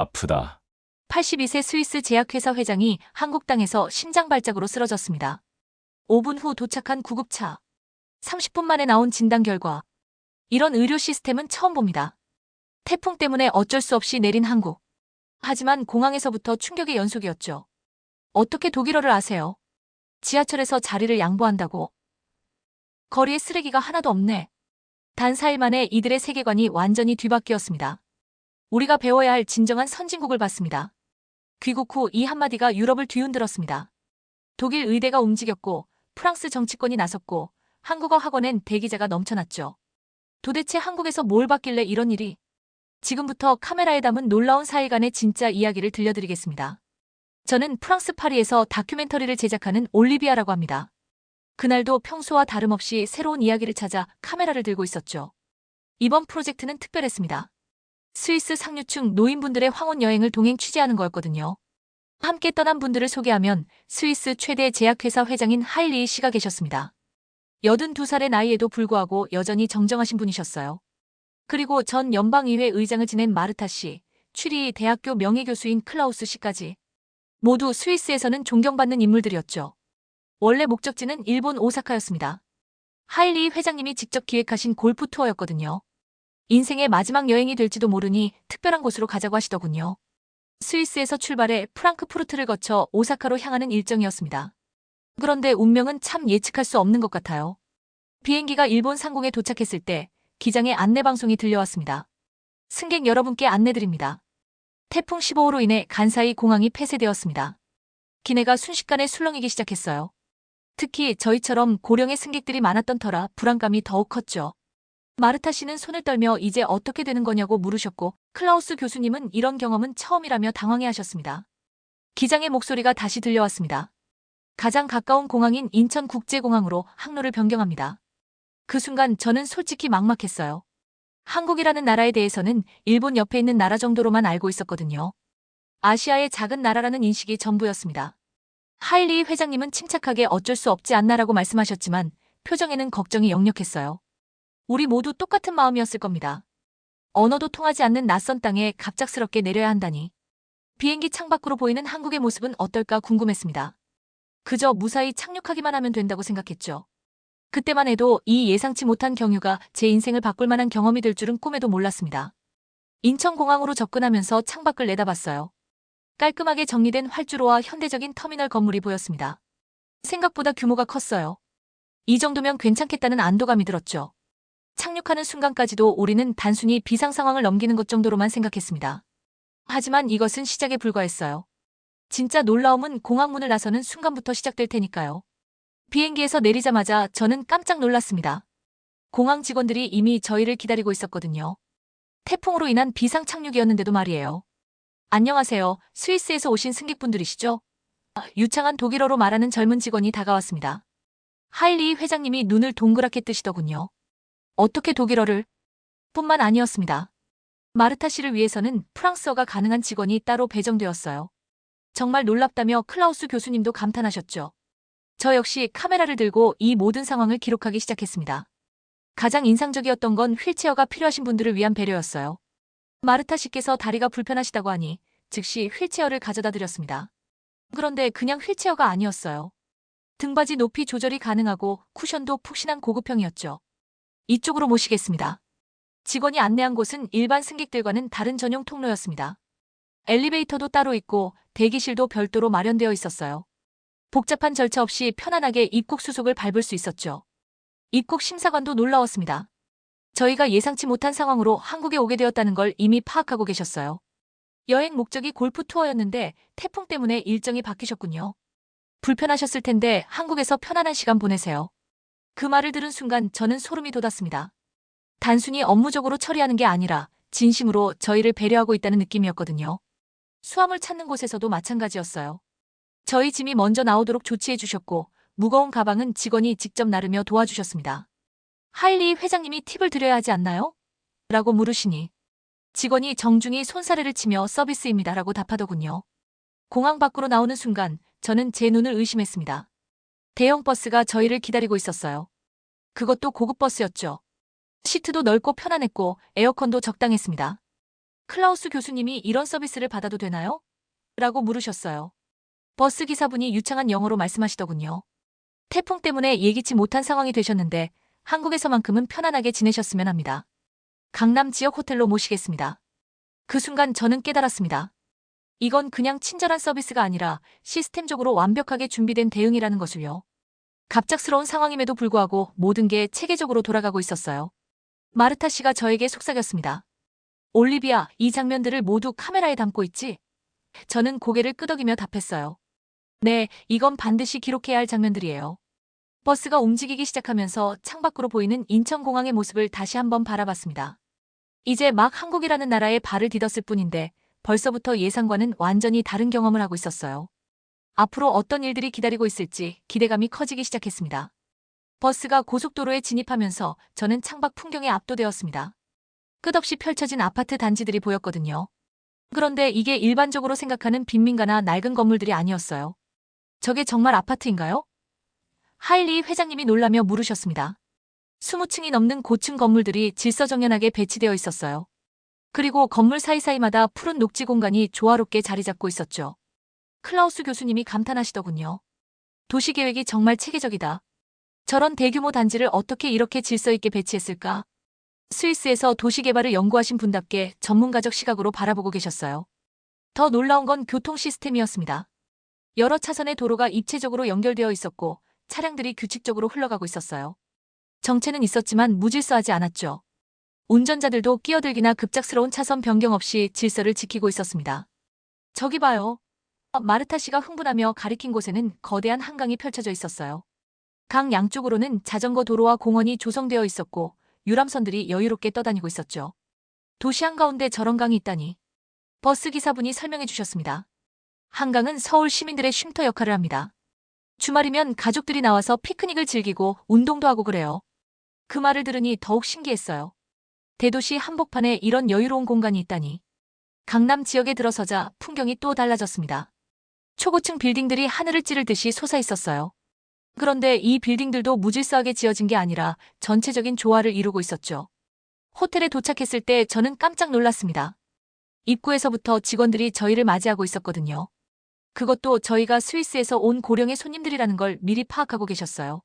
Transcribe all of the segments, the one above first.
아프다. 82세 스위스 제약회사 회장이 한국 땅에서 심장 발작으로 쓰러졌습니다. 5분 후 도착한 구급차. 30분 만에 나온 진단 결과. 이런 의료 시스템은 처음 봅니다. 태풍 때문에 어쩔 수 없이 내린 한국. 하지만 공항에서부터 충격의 연속이었죠. 어떻게 독일어를 아세요? 지하철에서 자리를 양보한다고? 거리에 쓰레기가 하나도 없네. 단 4일 만에 이들의 세계관이 완전히 뒤바뀌었습니다. 우리가 배워야 할 진정한 선진국을 봤습니다. 귀국 후 이 한마디가 유럽을 뒤흔들었습니다. 독일 의대가 움직였고 프랑스 정치권이 나섰고 한국어 학원엔 대기자가 넘쳐났죠. 도대체 한국에서 뭘 봤길래 이런 일이? 지금부터 카메라에 담은 놀라운 4일간의 진짜 이야기를 들려드리겠습니다. 저는 프랑스 파리에서 다큐멘터리를 제작하는 올리비아라고 합니다. 그날도 평소와 다름없이 새로운 이야기를 찾아 카메라를 들고 있었죠. 이번 프로젝트는 특별했습니다. 스위스 상류층 노인분들의 황혼 여행을 동행 취재하는 거였거든요. 함께 떠난 분들을 소개하면 스위스 최대 제약회사 회장인 하일리 씨가 계셨습니다. 82살의 나이에도 불구하고 여전히 정정하신 분이셨어요. 그리고 전 연방의회 의장을 지낸 마르타 씨, 추리 대학교 명예교수인 클라우스 씨까지 모두 스위스에서는 존경받는 인물들이었죠. 원래 목적지는 일본 오사카였습니다. 하일리 회장님이 직접 기획하신 골프 투어였거든요. 인생의 마지막 여행이 될지도 모르니 특별한 곳으로 가자고 하시더군요. 스위스에서 출발해 프랑크푸르트를 거쳐 오사카로 향하는 일정이었습니다. 그런데 운명은 참 예측할 수 없는 것 같아요. 비행기가 일본 상공에 도착했을 때 기장의 안내방송이 들려왔습니다. 승객 여러분께 안내드립니다. 태풍 15호로 인해 간사이 공항이 폐쇄되었습니다. 기내가 순식간에 술렁이기 시작했어요. 특히 저희처럼 고령의 승객들이 많았던 터라 불안감이 더욱 컸죠. 마르타 씨는 손을 떨며 이제 어떻게 되는 거냐고 물으셨고 클라우스 교수님은 이런 경험은 처음이라며 당황해하셨습니다. 기장의 목소리가 다시 들려왔습니다. 가장 가까운 공항인 인천국제공항으로 항로를 변경합니다. 그 순간 저는 솔직히 막막했어요. 한국이라는 나라에 대해서는 일본 옆에 있는 나라 정도로만 알고 있었거든요. 아시아의 작은 나라라는 인식이 전부였습니다. 하일리 회장님은 침착하게 어쩔 수 없지 않나라고 말씀하셨지만 표정에는 걱정이 역력했어요. 우리 모두 똑같은 마음이었을 겁니다. 언어도 통하지 않는 낯선 땅에 갑작스럽게 내려야 한다니. 비행기 창밖으로 보이는 한국의 모습은 어떨까 궁금했습니다. 그저 무사히 착륙하기만 하면 된다고 생각했죠. 그때만 해도 이 예상치 못한 경유가 제 인생을 바꿀 만한 경험이 될 줄은 꿈에도 몰랐습니다. 인천공항으로 접근하면서 창밖을 내다봤어요. 깔끔하게 정리된 활주로와 현대적인 터미널 건물이 보였습니다. 생각보다 규모가 컸어요. 이 정도면 괜찮겠다는 안도감이 들었죠. 착륙하는 순간까지도 우리는 단순히 비상 상황을 넘기는 것 정도로만 생각했습니다. 하지만 이것은 시작에 불과했어요. 진짜 놀라움은 공항 문을 나서는 순간부터 시작될 테니까요. 비행기에서 내리자마자 저는 깜짝 놀랐습니다. 공항 직원들이 이미 저희를 기다리고 있었거든요. 태풍으로 인한 비상 착륙이었는데도 말이에요. 안녕하세요. 스위스에서 오신 승객분들이시죠? 유창한 독일어로 말하는 젊은 직원이 다가왔습니다. 하일리 회장님이 눈을 동그랗게 뜨시더군요. 어떻게 독일어를? 뿐만 아니었습니다. 마르타 씨를 위해서는 프랑스어가 가능한 직원이 따로 배정되었어요. 정말 놀랍다며 클라우스 교수님도 감탄하셨죠. 저 역시 카메라를 들고 이 모든 상황을 기록하기 시작했습니다. 가장 인상적이었던 건 휠체어가 필요하신 분들을 위한 배려였어요. 마르타 씨께서 다리가 불편하시다고 하니 즉시 휠체어를 가져다 드렸습니다. 그런데 그냥 휠체어가 아니었어요. 등받이 높이 조절이 가능하고 쿠션도 푹신한 고급형이었죠. 이쪽으로 모시겠습니다. 직원이 안내한 곳은 일반 승객들과는 다른 전용 통로였습니다. 엘리베이터도 따로 있고 대기실도 별도로 마련되어 있었어요. 복잡한 절차 없이 편안하게 입국 수속을 밟을 수 있었죠. 입국 심사관도 놀라웠습니다. 저희가 예상치 못한 상황으로 한국에 오게 되었다는 걸 이미 파악하고 계셨어요. 여행 목적이 골프 투어였는데 태풍 때문에 일정이 바뀌셨군요. 불편하셨을 텐데 한국에서 편안한 시간 보내세요. 그 말을 들은 순간 저는 소름이 돋았습니다. 단순히 업무적으로 처리하는 게 아니라 진심으로 저희를 배려하고 있다는 느낌이었거든요. 수화물 찾는 곳에서도 마찬가지였어요. 저희 짐이 먼저 나오도록 조치해 주셨고 무거운 가방은 직원이 직접 나르며 도와주셨습니다. 하일리 회장님이 팁을 드려야 하지 않나요? 라고 물으시니 직원이 정중히 손사래를 치며 서비스입니다라고 답하더군요. 공항 밖으로 나오는 순간 저는 제 눈을 의심했습니다. 대형 버스가 저희를 기다리고 있었어요. 그것도 고급 버스였죠. 시트도 넓고 편안했고 에어컨도 적당했습니다. 클라우스 교수님이 이런 서비스를 받아도 되나요? 라고 물으셨어요. 버스 기사분이 유창한 영어로 말씀하시더군요. 태풍 때문에 예기치 못한 상황이 되셨는데 한국에서만큼은 편안하게 지내셨으면 합니다. 강남 지역 호텔로 모시겠습니다. 그 순간 저는 깨달았습니다. 이건 그냥 친절한 서비스가 아니라 시스템적으로 완벽하게 준비된 대응이라는 것을요. 갑작스러운 상황임에도 불구하고 모든 게 체계적으로 돌아가고 있었어요. 마르타 씨가 저에게 속삭였습니다. 올리비아, 이 장면들을 모두 카메라에 담고 있지? 저는 고개를 끄덕이며 답했어요. 네, 이건 반드시 기록해야 할 장면들이에요. 버스가 움직이기 시작하면서 창밖으로 보이는 인천공항의 모습을 다시 한번 바라봤습니다. 이제 막 한국이라는 나라에 발을 디뎠을 뿐인데 벌써부터 예상과는 완전히 다른 경험을 하고 있었어요. 앞으로 어떤 일들이 기다리고 있을지 기대감이 커지기 시작했습니다. 버스가 고속도로에 진입하면서 저는 창밖 풍경에 압도되었습니다. 끝없이 펼쳐진 아파트 단지들이 보였거든요. 그런데 이게 일반적으로 생각하는 빈민가나 낡은 건물들이 아니었어요. 저게 정말 아파트인가요? 하일리 회장님이 놀라며 물으셨습니다. 20층이 넘는 고층 건물들이 질서정연하게 배치되어 있었어요. 그리고 건물 사이사이마다 푸른 녹지 공간이 조화롭게 자리 잡고 있었죠. 클라우스 교수님이 감탄하시더군요. 도시계획이 정말 체계적이다. 저런 대규모 단지를 어떻게 이렇게 질서 있게 배치했을까? 스위스에서 도시개발을 연구하신 분답게 전문가적 시각으로 바라보고 계셨어요. 더 놀라운 건 교통 시스템이었습니다. 여러 차선의 도로가 입체적으로 연결되어 있었고 차량들이 규칙적으로 흘러가고 있었어요. 정체는 있었지만 무질서하지 않았죠. 운전자들도 끼어들기나 급작스러운 차선 변경 없이 질서를 지키고 있었습니다. 저기 봐요. 마르타 씨가 흥분하며 가리킨 곳에는 거대한 한강이 펼쳐져 있었어요. 강 양쪽으로는 자전거 도로와 공원이 조성되어 있었고 유람선들이 여유롭게 떠다니고 있었죠. 도시 한가운데 저런 강이 있다니. 버스 기사분이 설명해 주셨습니다. 한강은 서울 시민들의 쉼터 역할을 합니다. 주말이면 가족들이 나와서 피크닉을 즐기고 운동도 하고 그래요. 그 말을 들으니 더욱 신기했어요. 대도시 한복판에 이런 여유로운 공간이 있다니. 강남 지역에 들어서자 풍경이 또 달라졌습니다. 초고층 빌딩들이 하늘을 찌르듯이 솟아있었어요. 그런데 이 빌딩들도 무질서하게 지어진 게 아니라 전체적인 조화를 이루고 있었죠. 호텔에 도착했을 때 저는 깜짝 놀랐습니다. 입구에서부터 직원들이 저희를 맞이하고 있었거든요. 그것도 저희가 스위스에서 온 고령의 손님들이라는 걸 미리 파악하고 계셨어요.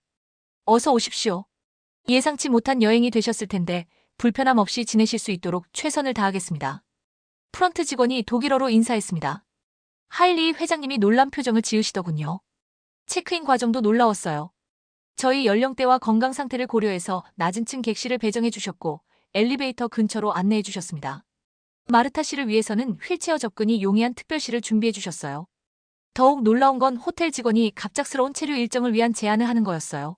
어서 오십시오. 예상치 못한 여행이 되셨을 텐데 불편함 없이 지내실 수 있도록 최선을 다하겠습니다. 프런트 직원이 독일어로 인사했습니다. 하일리 회장님이 놀란 표정을 지으시더군요. 체크인 과정도 놀라웠어요. 저희 연령대와 건강 상태를 고려해서 낮은 층 객실을 배정해 주셨고 엘리베이터 근처로 안내해 주셨습니다. 마르타 씨를 위해서는 휠체어 접근이 용이한 특별실을 준비해 주셨어요. 더욱 놀라운 건 호텔 직원이 갑작스러운 체류 일정을 위한 제안을 하는 거였어요.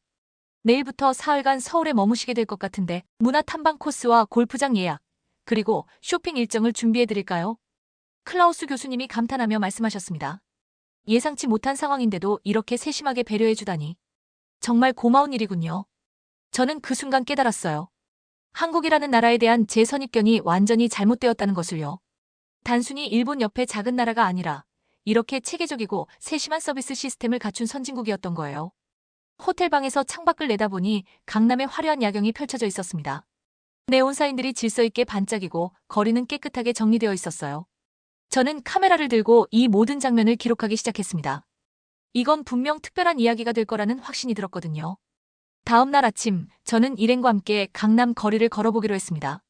내일부터 사흘간 서울에 머무시게 될 것 같은데 문화 탐방 코스와 골프장 예약, 그리고 쇼핑 일정을 준비해 드릴까요? 클라우스 교수님이 감탄하며 말씀하셨습니다. 예상치 못한 상황인데도 이렇게 세심하게 배려해 주다니. 정말 고마운 일이군요. 저는 그 순간 깨달았어요. 한국이라는 나라에 대한 제 선입견이 완전히 잘못되었다는 것을요. 단순히 일본 옆의 작은 나라가 아니라 이렇게 체계적이고 세심한 서비스 시스템을 갖춘 선진국이었던 거예요. 호텔 방에서 창밖을 내다보니 강남의 화려한 야경이 펼쳐져 있었습니다. 네온사인들이 질서 있게 반짝이고 거리는 깨끗하게 정리되어 있었어요. 저는 카메라를 들고 이 모든 장면을 기록하기 시작했습니다. 이건 분명 특별한 이야기가 될 거라는 확신이 들었거든요. 다음 날 아침, 저는 일행과 함께 강남 거리를 걸어보기로 했습니다.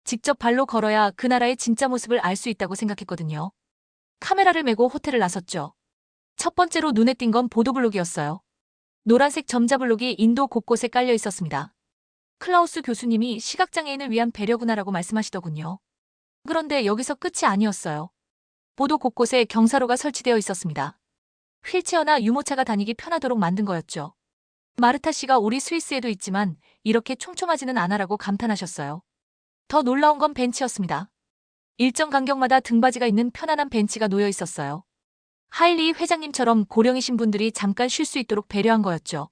직접 발로 걸어야 그 나라의 진짜 모습을 알 수 있다고 생각했거든요. 카메라를 메고 호텔을 나섰죠. 첫 번째로 눈에 띈 건 보도블록이었어요. 노란색 점자블록이 인도 곳곳에 깔려 있었습니다. 클라우스 교수님이 시각장애인을 위한 배려구나라고 말씀하시더군요. 그런데 여기서 끝이 아니었어요. 보도 곳곳에 경사로가 설치되어 있었습니다. 휠체어나 유모차가 다니기 편하도록 만든 거였죠. 마르타 씨가 우리 스위스에도 있지만 이렇게 촘촘하지는 않아라고 감탄하셨어요. 더 놀라운 건 벤치였습니다. 일정 간격마다 등받이가 있는 편안한 벤치가 놓여 있었어요. 하일리 회장님처럼 고령이신 분들이 잠깐 쉴 수 있도록 배려한 거였죠.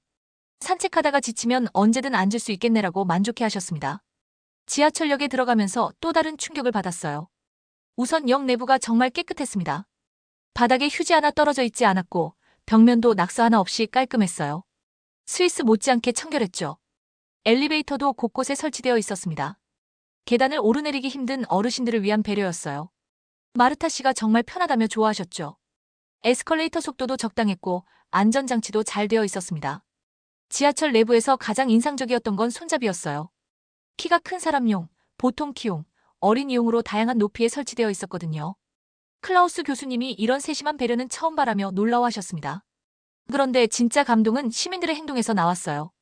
산책하다가 지치면 언제든 앉을 수 있겠네라고 만족해 하셨습니다. 지하철역에 들어가면서 또 다른 충격을 받았어요. 우선 역 내부가 정말 깨끗했습니다. 바닥에 휴지 하나 떨어져 있지 않았고 벽면도 낙서 하나 없이 깔끔했어요. 스위스 못지않게 청결했죠. 엘리베이터도 곳곳에 설치되어 있었습니다. 계단을 오르내리기 힘든 어르신들을 위한 배려였어요. 마르타 씨가 정말 편하다며 좋아하셨죠. 에스컬레이터 속도도 적당했고 안전장치도 잘 되어 있었습니다. 지하철 내부에서 가장 인상적이었던 건 손잡이였어요. 키가 큰 사람용, 보통 키용, 어린이용으로 다양한 높이에 설치되어 있었거든요. 클라우스 교수님이 이런 세심한 배려는 처음 바라며 놀라워하셨습니다. 그런데 진짜 감동은 시민들의 행동에서 나왔어요.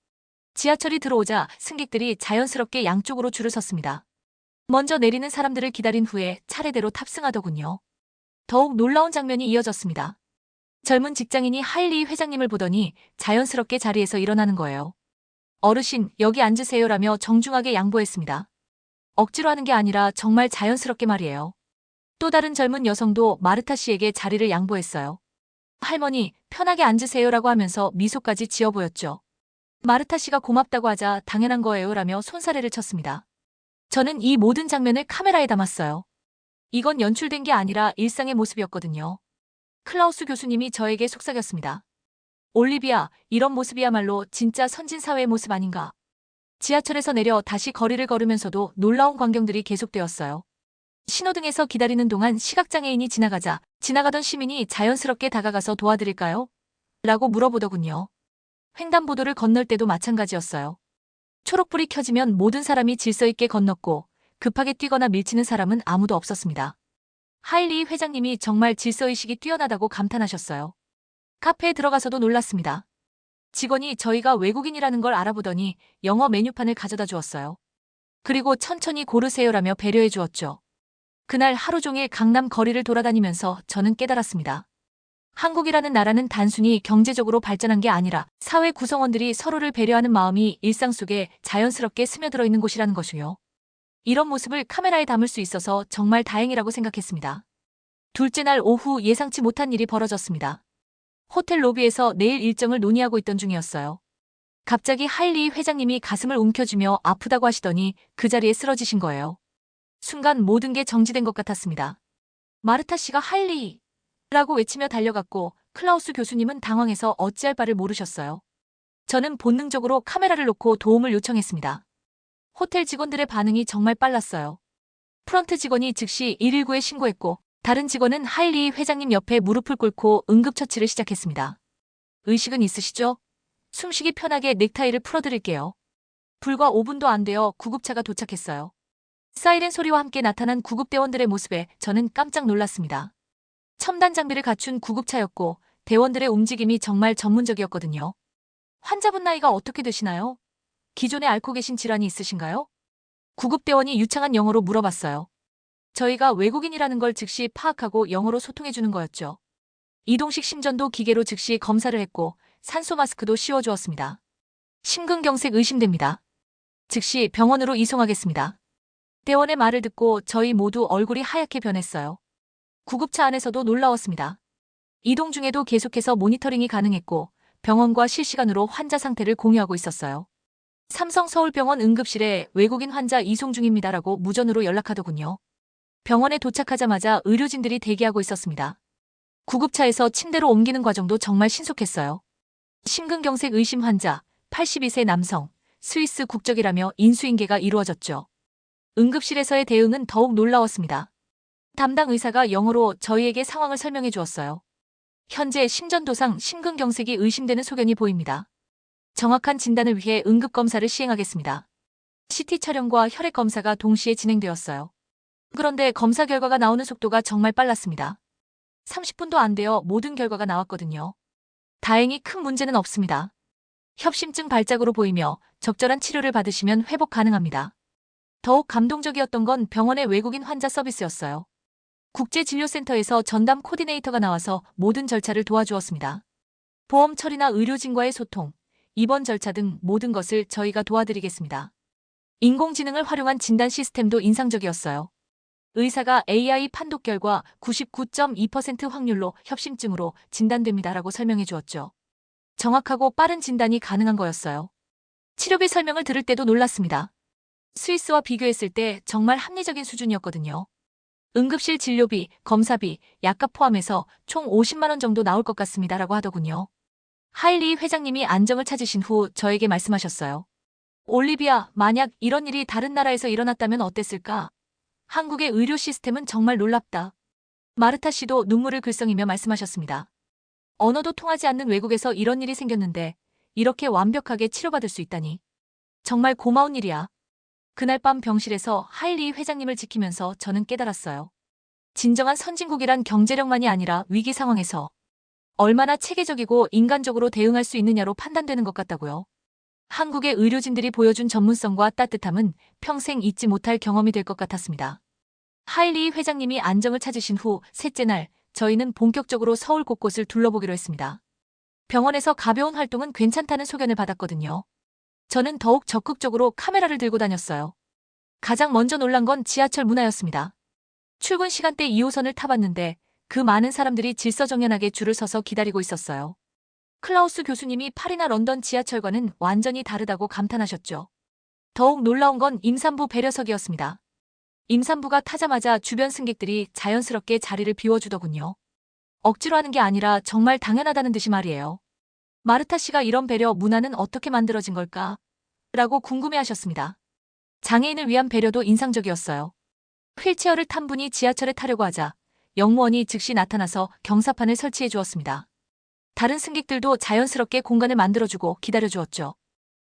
지하철이 들어오자 승객들이 자연스럽게 양쪽으로 줄을 섰습니다. 먼저 내리는 사람들을 기다린 후에 차례대로 탑승하더군요. 더욱 놀라운 장면이 이어졌습니다. 젊은 직장인이 하일리 회장님을 보더니 자연스럽게 자리에서 일어나는 거예요. 어르신, 여기 앉으세요라며 정중하게 양보했습니다. 억지로 하는 게 아니라 정말 자연스럽게 말이에요. 또 다른 젊은 여성도 마르타 씨에게 자리를 양보했어요. 할머니, 편하게 앉으세요라고 하면서 미소까지 지어 보였죠. 마르타 씨가 고맙다고 하자 당연한 거예요라며 손사래를 쳤습니다. 저는 이 모든 장면을 카메라에 담았어요. 이건 연출된 게 아니라 일상의 모습이었거든요. 클라우스 교수님이 저에게 속삭였습니다. 올리비아, 이런 모습이야말로 진짜 선진사회의 모습 아닌가. 지하철에서 내려 다시 거리를 걸으면서도 놀라운 광경들이 계속되었어요. 신호등에서 기다리는 동안 시각장애인이 지나가던 시민이 자연스럽게 다가가서 도와드릴까요? 라고 물어보더군요. 횡단보도를 건널 때도 마찬가지였어요. 초록불이 켜지면 모든 사람이 질서 있게 건넜고 급하게 뛰거나 밀치는 사람은 아무도 없었습니다. 하일리 회장님이 정말 질서의식이 뛰어나다고 감탄하셨어요. 카페에 들어가서도 놀랐습니다. 직원이 저희가 외국인이라는 걸 알아보더니 영어 메뉴판을 가져다 주었어요. 그리고 천천히 고르세요라며 배려해 주었죠. 그날 하루 종일 강남 거리를 돌아다니면서 저는 깨달았습니다. 한국이라는 나라는 단순히 경제적으로 발전한 게 아니라 사회 구성원들이 서로를 배려하는 마음이 일상 속에 자연스럽게 스며들어 있는 곳이라는 것이요. 이런 모습을 카메라에 담을 수 있어서 정말 다행이라고 생각했습니다. 둘째 날 오후 예상치 못한 일이 벌어졌습니다. 호텔 로비에서 내일 일정을 논의하고 있던 중이었어요. 갑자기 하일리 회장님이 가슴을 움켜쥐며 아프다고 하시더니 그 자리에 쓰러지신 거예요. 순간 모든 게 정지된 것 같았습니다. 마르타 씨가 하일리라고 외치며 달려갔고 클라우스 교수님은 당황해서 어찌할 바를 모르셨어요. 저는 본능적으로 카메라를 놓고 도움을 요청했습니다. 호텔 직원들의 반응이 정말 빨랐어요. 프런트 직원이 즉시 119에 신고했고 다른 직원은 하일리 회장님 옆에 무릎을 꿇고 응급처치를 시작했습니다. 의식은 있으시죠? 숨쉬기 편하게 넥타이를 풀어드릴게요. 불과 5분도 안 되어 구급차가 도착했어요. 사이렌 소리와 함께 나타난 구급대원들의 모습에 저는 깜짝 놀랐습니다. 첨단 장비를 갖춘 구급차였고 대원들의 움직임이 정말 전문적이었거든요. 환자분 나이가 어떻게 되시나요? 기존에 앓고 계신 질환이 있으신가요? 구급대원이 유창한 영어로 물어봤어요. 저희가 외국인이라는 걸 즉시 파악하고 영어로 소통해주는 거였죠. 이동식 심전도 기계로 즉시 검사를 했고 산소 마스크도 씌워주었습니다. 심근경색 의심됩니다. 즉시 병원으로 이송하겠습니다. 대원의 말을 듣고 저희 모두 얼굴이 하얗게 변했어요. 구급차 안에서도 놀라웠습니다. 이동 중에도 계속해서 모니터링이 가능했고 병원과 실시간으로 환자 상태를 공유하고 있었어요. 삼성서울병원 응급실에 외국인 환자 이송 중입니다라고 무전으로 연락하더군요. 병원에 도착하자마자 의료진들이 대기하고 있었습니다. 구급차에서 침대로 옮기는 과정도 정말 신속했어요. 심근경색 의심 환자, 82세 남성, 스위스 국적이라며 인수인계가 이루어졌죠. 응급실에서의 대응은 더욱 놀라웠습니다. 담당 의사가 영어로 저희에게 상황을 설명해 주었어요. 현재 심전도상 심근경색이 의심되는 소견이 보입니다. 정확한 진단을 위해 응급검사를 시행하겠습니다. CT 촬영과 혈액검사가 동시에 진행되었어요. 그런데 검사 결과가 나오는 속도가 정말 빨랐습니다. 30분도 안 되어 모든 결과가 나왔거든요. 다행히 큰 문제는 없습니다. 협심증 발작으로 보이며 적절한 치료를 받으시면 회복 가능합니다. 더욱 감동적이었던 건 병원의 외국인 환자 서비스였어요. 국제진료센터에서 전담 코디네이터가 나와서 모든 절차를 도와주었습니다. 보험 처리나 의료진과의 소통, 입원 절차 등 모든 것을 저희가 도와드리겠습니다. 인공지능을 활용한 진단 시스템도 인상적이었어요. 의사가 AI 판독 결과 99.2% 확률로 협심증으로 진단됩니다라고 설명해 주었죠. 정확하고 빠른 진단이 가능한 거였어요. 치료비 설명을 들을 때도 놀랐습니다. 스위스와 비교했을 때 정말 합리적인 수준이었거든요. 응급실 진료비, 검사비, 약값 포함해서 총 50만 원 정도 나올 것 같습니다라고 하더군요. 하일리 회장님이 안정을 찾으신 후 저에게 말씀하셨어요. 올리비아, 만약 이런 일이 다른 나라에서 일어났다면 어땠을까? 한국의 의료 시스템은 정말 놀랍다. 마르타 씨도 눈물을 글썽이며 말씀하셨습니다. 언어도 통하지 않는 외국에서 이런 일이 생겼는데 이렇게 완벽하게 치료받을 수 있다니. 정말 고마운 일이야. 그날 밤 병실에서 하일리 회장님을 지키면서 저는 깨달았어요. 진정한 선진국이란 경제력만이 아니라 위기 상황에서 얼마나 체계적이고 인간적으로 대응할 수 있느냐로 판단되는 것 같다고요. 한국의 의료진들이 보여준 전문성과 따뜻함은 평생 잊지 못할 경험이 될 것 같았습니다. 하일리 회장님이 안정을 찾으신 후 셋째 날, 저희는 본격적으로 서울 곳곳을 둘러보기로 했습니다. 병원에서 가벼운 활동은 괜찮다는 소견을 받았거든요. 저는 더욱 적극적으로 카메라를 들고 다녔어요. 가장 먼저 놀란 건 지하철 문화였습니다. 출근 시간대 2호선을 타봤는데 그 많은 사람들이 질서정연하게 줄을 서서 기다리고 있었어요. 클라우스 교수님이 파리나 런던 지하철과는 완전히 다르다고 감탄하셨죠. 더욱 놀라운 건 임산부 배려석이었습니다. 임산부가 타자마자 주변 승객들이 자연스럽게 자리를 비워주더군요. 억지로 하는 게 아니라 정말 당연하다는 듯이 말이에요. 마르타 씨가 이런 배려 문화는 어떻게 만들어진 걸까? 라고 궁금해하셨습니다. 장애인을 위한 배려도 인상적이었어요. 휠체어를 탄 분이 지하철에 타려고 하자 영무원이 즉시 나타나서 경사판을 설치해 주었습니다. 다른 승객들도 자연스럽게 공간을 만들어주고 기다려주었죠.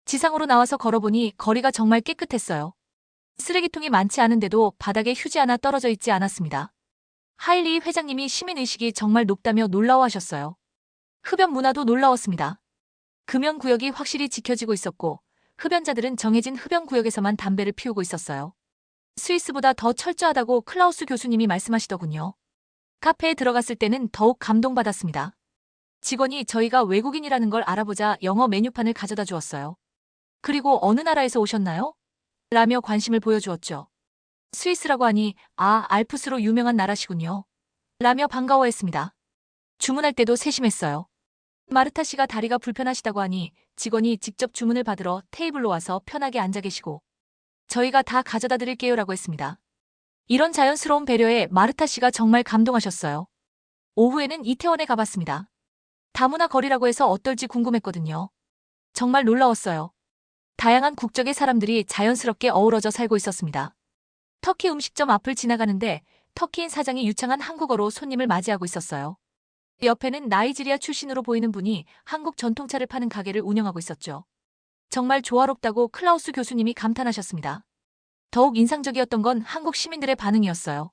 지상으로 나와서 걸어보니 거리가 정말 깨끗했어요. 쓰레기통이 많지 않은데도 바닥에 휴지 하나 떨어져 있지 않았습니다. 하일리 회장님이 시민의식이 정말 높다며 놀라워하셨어요. 흡연 문화도 놀라웠습니다. 금연구역이 확실히 지켜지고 있었고 흡연자들은 정해진 흡연구역에서만 담배를 피우고 있었어요. 스위스보다 더 철저하다고 클라우스 교수님이 말씀하시더군요. 카페에 들어갔을 때는 더욱 감동받았습니다. 직원이 저희가 외국인이라는 걸 알아보자 영어 메뉴판을 가져다 주었어요. 그리고 어느 나라에서 오셨나요? 라며 관심을 보여주었죠. 스위스라고 하니 알프스로 유명한 나라시군요. 라며 반가워했습니다. 주문할 때도 세심했어요. 마르타 씨가 다리가 불편하시다고 하니 직원이 직접 주문을 받으러 테이블로 와서 편하게 앉아 계시고 저희가 다 가져다 드릴게요라고 했습니다. 이런 자연스러운 배려에 마르타 씨가 정말 감동하셨어요. 오후에는 이태원에 가봤습니다. 다문화 거리라고 해서 어떨지 궁금했거든요. 정말 놀라웠어요. 다양한 국적의 사람들이 자연스럽게 어우러져 살고 있었습니다. 터키 음식점 앞을 지나가는데 터키인 사장이 유창한 한국어로 손님을 맞이하고 있었어요. 옆에는 나이지리아 출신으로 보이는 분이 한국 전통차를 파는 가게를 운영하고 있었죠. 정말 조화롭다고 클라우스 교수님이 감탄하셨습니다. 더욱 인상적이었던 건 한국 시민들의 반응이었어요.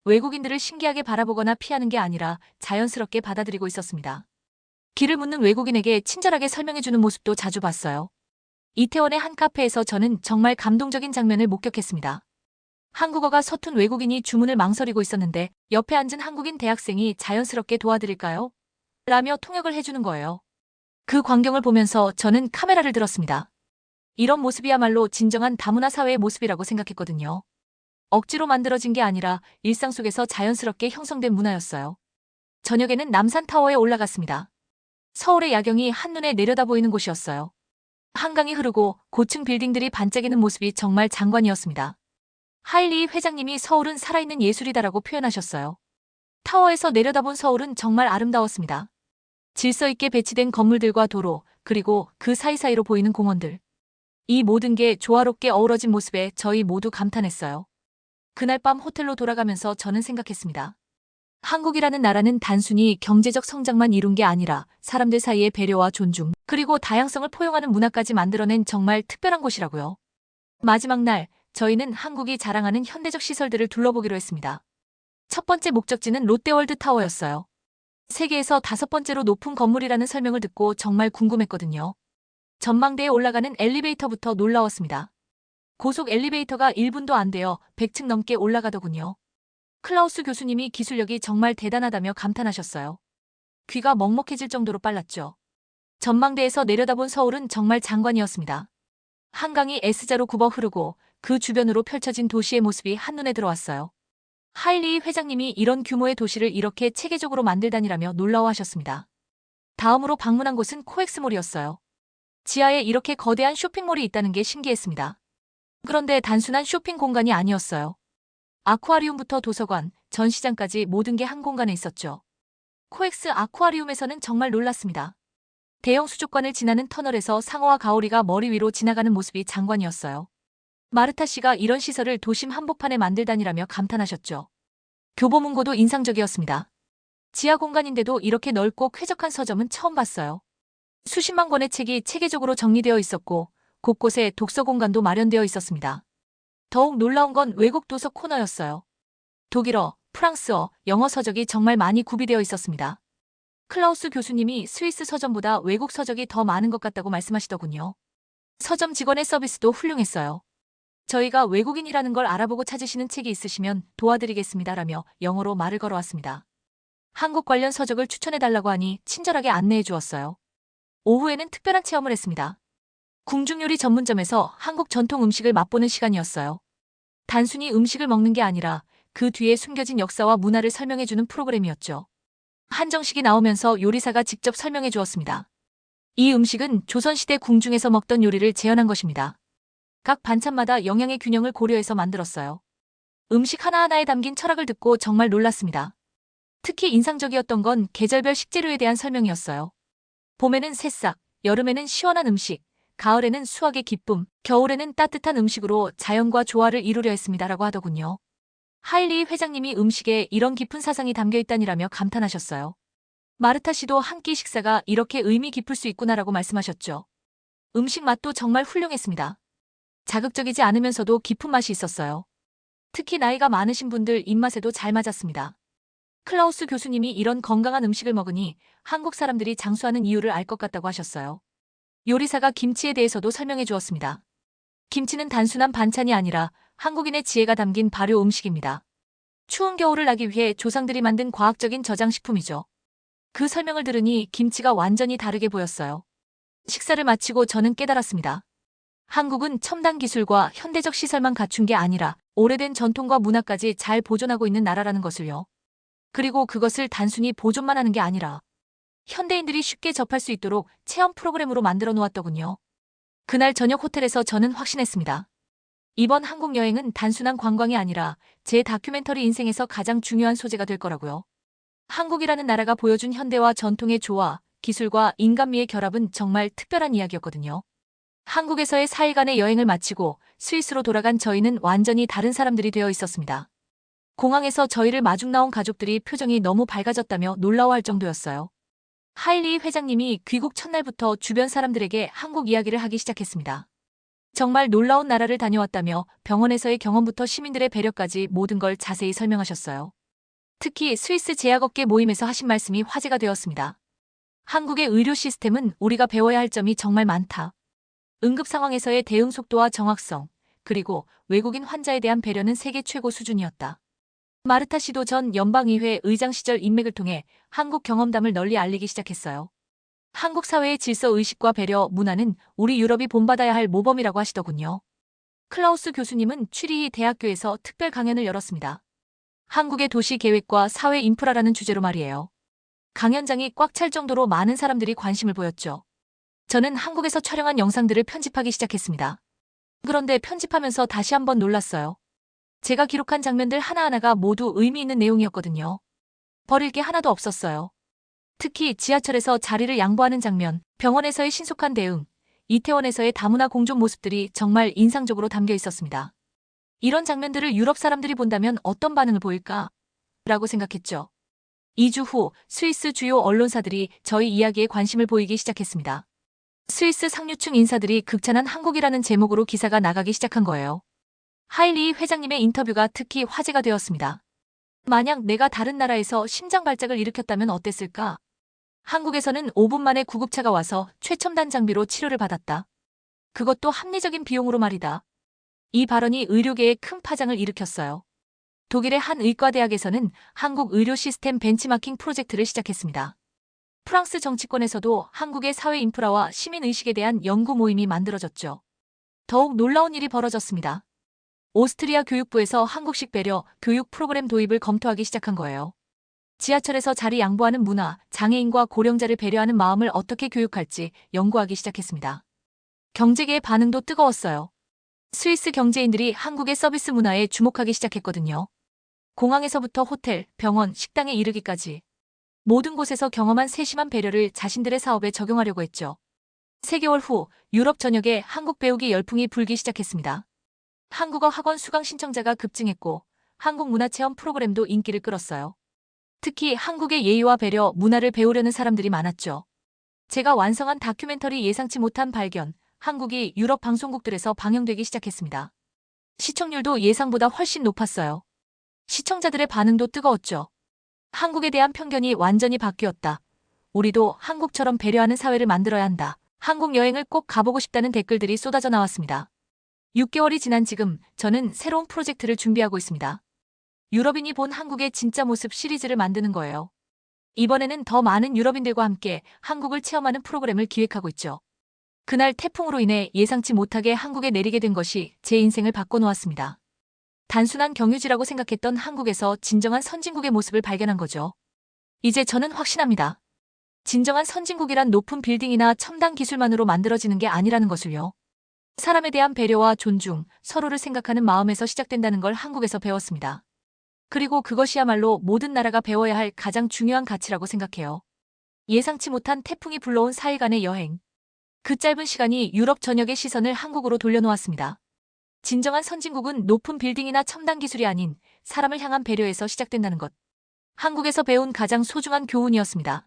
외국인들을 신기하게 바라보거나 피하는 게 아니라 자연스럽게 받아들이고 있었습니다. 길을 묻는 외국인에게 친절하게 설명해주는 모습도 자주 봤어요. 이태원의 한 카페에서 저는 정말 감동적인 장면을 목격했습니다. 한국어가 서툰 외국인이 주문을 망설이고 있었는데 옆에 앉은 한국인 대학생이 자연스럽게 도와드릴까요? 라며 통역을 해주는 거예요. 그 광경을 보면서 저는 카메라를 들었습니다. 이런 모습이야말로 진정한 다문화 사회의 모습이라고 생각했거든요. 억지로 만들어진 게 아니라 일상 속에서 자연스럽게 형성된 문화였어요. 저녁에는 남산타워에 올라갔습니다. 서울의 야경이 한눈에 내려다 보이는 곳이었어요. 한강이 흐르고 고층 빌딩들이 반짝이는 모습이 정말 장관이었습니다. 하일리 회장님이 서울은 살아있는 예술이다라고 표현하셨어요. 타워에서 내려다본 서울은 정말 아름다웠습니다. 질서 있게 배치된 건물들과 도로, 그리고 그 사이사이로 보이는 공원들. 이 모든 게 조화롭게 어우러진 모습에 저희 모두 감탄했어요. 그날 밤 호텔로 돌아가면서 저는 생각했습니다. 한국이라는 나라는 단순히 경제적 성장만 이룬 게 아니라 사람들 사이의 배려와 존중, 그리고 다양성을 포용하는 문화까지 만들어낸 정말 특별한 곳이라고요. 마지막 날, 저희는 한국이 자랑하는 현대적 시설들을 둘러보기로 했습니다. 첫 번째 목적지는 롯데월드 타워였어요. 세계에서 5번째로 높은 건물이라는 설명을 듣고 정말 궁금했거든요. 전망대에 올라가는 엘리베이터부터 놀라웠습니다. 고속 엘리베이터가 1분도 안 되어 100층 넘게 올라가더군요. 클라우스 교수님이 기술력이 정말 대단하다며 감탄하셨어요. 귀가 먹먹해질 정도로 빨랐죠. 전망대에서 내려다본 서울은 정말 장관이었습니다. 한강이 S자로 굽어 흐르고 그 주변으로 펼쳐진 도시의 모습이 한눈에 들어왔어요. 하일리 회장님이 이런 규모의 도시를 이렇게 체계적으로 만들다니라며 놀라워하셨습니다. 다음으로 방문한 곳은 코엑스몰이었어요. 지하에 이렇게 거대한 쇼핑몰이 있다는 게 신기했습니다. 그런데 단순한 쇼핑 공간이 아니었어요. 아쿠아리움부터 도서관, 전시장까지 모든 게 한 공간에 있었죠. 코엑스 아쿠아리움에서는 정말 놀랐습니다. 대형 수족관을 지나는 터널에서 상어와 가오리가 머리 위로 지나가는 모습이 장관이었어요. 마르타 씨가 이런 시설을 도심 한복판에 만들다니라며 감탄하셨죠. 교보문고도 인상적이었습니다. 지하 공간인데도 이렇게 넓고 쾌적한 서점은 처음 봤어요. 수십만 권의 책이 체계적으로 정리되어 있었고 곳곳에 독서 공간도 마련되어 있었습니다. 더욱 놀라운 건 외국 도서 코너였어요. 독일어, 프랑스어, 영어 서적이 정말 많이 구비되어 있었습니다. 클라우스 교수님이 스위스 서점보다 외국 서적이 더 많은 것 같다고 말씀하시더군요. 서점 직원의 서비스도 훌륭했어요. 저희가 외국인이라는 걸 알아보고 찾으시는 책이 있으시면 도와드리겠습니다라며 영어로 말을 걸어왔습니다. 한국 관련 서적을 추천해달라고 하니 친절하게 안내해 주었어요. 오후에는 특별한 체험을 했습니다. 궁중요리 전문점에서 한국 전통 음식을 맛보는 시간이었어요. 단순히 음식을 먹는 게 아니라 그 뒤에 숨겨진 역사와 문화를 설명해주는 프로그램이었죠. 한정식이 나오면서 요리사가 직접 설명해 주었습니다. 이 음식은 조선시대 궁중에서 먹던 요리를 재현한 것입니다. 각 반찬마다 영양의 균형을 고려해서 만들었어요. 음식 하나하나에 담긴 철학을 듣고 정말 놀랐습니다. 특히 인상적이었던 건 계절별 식재료에 대한 설명이었어요. 봄에는 새싹, 여름에는 시원한 음식, 가을에는 수확의 기쁨, 겨울에는 따뜻한 음식으로 자연과 조화를 이루려 했습니다라고 하더군요. 하일리 회장님이 음식에 이런 깊은 사상이 담겨 있다니라며 감탄하셨어요. 마르타 씨도 한 끼 식사가 이렇게 의미 깊을 수 있구나라고 말씀하셨죠. 음식 맛도 정말 훌륭했습니다. 자극적이지 않으면서도 깊은 맛이 있었어요. 특히 나이가 많으신 분들 입맛에도 잘 맞았습니다. 클라우스 교수님이 이런 건강한 음식을 먹으니 한국 사람들이 장수하는 이유를 알 것 같다고 하셨어요. 요리사가 김치에 대해서도 설명해 주었습니다. 김치는 단순한 반찬이 아니라 한국인의 지혜가 담긴 발효 음식입니다. 추운 겨울을 나기 위해 조상들이 만든 과학적인 저장식품이죠. 그 설명을 들으니 김치가 완전히 다르게 보였어요. 식사를 마치고 저는 깨달았습니다. 한국은 첨단 기술과 현대적 시설만 갖춘 게 아니라 오래된 전통과 문화까지 잘 보존하고 있는 나라라는 것을요. 그리고 그것을 단순히 보존만 하는 게 아니라 현대인들이 쉽게 접할 수 있도록 체험 프로그램으로 만들어 놓았더군요. 그날 저녁 호텔에서 저는 확신했습니다. 이번 한국 여행은 단순한 관광이 아니라 제 다큐멘터리 인생에서 가장 중요한 소재가 될 거라고요. 한국이라는 나라가 보여준 현대와 전통의 조화, 기술과 인간미의 결합은 정말 특별한 이야기였거든요. 한국에서의 4일간의 여행을 마치고 스위스로 돌아간 저희는 완전히 다른 사람들이 되어 있었습니다. 공항에서 저희를 마중 나온 가족들이 표정이 너무 밝아졌다며 놀라워할 정도였어요. 하일리 회장님이 귀국 첫날부터 주변 사람들에게 한국 이야기를 하기 시작했습니다. 정말 놀라운 나라를 다녀왔다며 병원에서의 경험부터 시민들의 배려까지 모든 걸 자세히 설명하셨어요. 특히 스위스 제약업계 모임에서 하신 말씀이 화제가 되었습니다. 한국의 의료 시스템은 우리가 배워야 할 점이 정말 많다. 응급 상황에서의 대응 속도와 정확성, 그리고 외국인 환자에 대한 배려는 세계 최고 수준이었다. 마르타 씨도 전 연방의회 의장 시절 인맥을 통해 한국 경험담을 널리 알리기 시작했어요. 한국 사회의 질서의식과 배려, 문화는 우리 유럽이 본받아야 할 모범이라고 하시더군요. 클라우스 교수님은 취리히 대학교에서 특별 강연을 열었습니다. 한국의 도시 계획과 사회 인프라라는 주제로 말이에요. 강연장이 꽉 찰 정도로 많은 사람들이 관심을 보였죠. 저는 한국에서 촬영한 영상들을 편집하기 시작했습니다. 그런데 편집하면서 다시 한번 놀랐어요. 제가 기록한 장면들 하나하나가 모두 의미 있는 내용이었거든요. 버릴 게 하나도 없었어요. 특히 지하철에서 자리를 양보하는 장면, 병원에서의 신속한 대응, 이태원에서의 다문화 공존 모습들이 정말 인상적으로 담겨 있었습니다. 이런 장면들을 유럽 사람들이 본다면 어떤 반응을 보일까? 라고 생각했죠. 2주 후 스위스 주요 언론사들이 저희 이야기에 관심을 보이기 시작했습니다. 스위스 상류층 인사들이 극찬한 한국이라는 제목으로 기사가 나가기 시작한 거예요. 하일리 회장님의 인터뷰가 특히 화제가 되었습니다. 만약 내가 다른 나라에서 심장 발작을 일으켰다면 어땠을까? 한국에서는 5분 만에 구급차가 와서 최첨단 장비로 치료를 받았다. 그것도 합리적인 비용으로 말이다. 이 발언이 의료계에 큰 파장을 일으켰어요. 독일의 한 의과대학에서는 한국 의료 시스템 벤치마킹 프로젝트를 시작했습니다. 프랑스 정치권에서도 한국의 사회 인프라와 시민의식에 대한 연구 모임이 만들어졌죠. 더욱 놀라운 일이 벌어졌습니다. 오스트리아 교육부에서 한국식 배려 교육 프로그램 도입을 검토하기 시작한 거예요. 지하철에서 자리 양보하는 문화, 장애인과 고령자를 배려하는 마음을 어떻게 교육할지 연구하기 시작했습니다. 경제계의 반응도 뜨거웠어요. 스위스 경제인들이 한국의 서비스 문화에 주목하기 시작했거든요. 공항에서부터 호텔, 병원, 식당에 이르기까지. 모든 곳에서 경험한 세심한 배려를 자신들의 사업에 적용하려고 했죠. 3개월 후 유럽 전역에 한국 배우기 열풍이 불기 시작했습니다. 한국어 학원 수강 신청자가 급증했고 한국 문화체험 프로그램도 인기를 끌었어요. 특히 한국의 예의와 배려, 문화를 배우려는 사람들이 많았죠. 제가 완성한 다큐멘터리 예상치 못한 발견, 한국이 유럽 방송국들에서 방영되기 시작했습니다. 시청률도 예상보다 훨씬 높았어요. 시청자들의 반응도 뜨거웠죠. 한국에 대한 편견이 완전히 바뀌었다. 우리도 한국처럼 배려하는 사회를 만들어야 한다. 한국 여행을 꼭 가보고 싶다는 댓글들이 쏟아져 나왔습니다. 6개월이 지난 지금 저는 새로운 프로젝트를 준비하고 있습니다. 유럽인이 본 한국의 진짜 모습 시리즈를 만드는 거예요. 이번에는 더 많은 유럽인들과 함께 한국을 체험하는 프로그램을 기획하고 있죠. 그날 태풍으로 인해 예상치 못하게 한국에 내리게 된 것이 제 인생을 바꿔놓았습니다. 단순한 경유지라고 생각했던 한국에서 진정한 선진국의 모습을 발견한 거죠. 이제 저는 확신합니다. 진정한 선진국이란 높은 빌딩이나 첨단 기술만으로 만들어지는 게 아니라는 것을요. 사람에 대한 배려와 존중, 서로를 생각하는 마음에서 시작된다는 걸 한국에서 배웠습니다. 그리고 그것이야말로 모든 나라가 배워야 할 가장 중요한 가치라고 생각해요. 예상치 못한 태풍이 불러온 4일간의 여행. 그 짧은 시간이 유럽 전역의 시선을 한국으로 돌려놓았습니다. 진정한 선진국은 높은 빌딩이나 첨단 기술이 아닌 사람을 향한 배려에서 시작된다는 것. 한국에서 배운 가장 소중한 교훈이었습니다.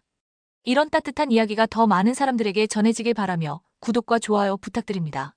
이런 따뜻한 이야기가 더 많은 사람들에게 전해지길 바라며 구독과 좋아요 부탁드립니다.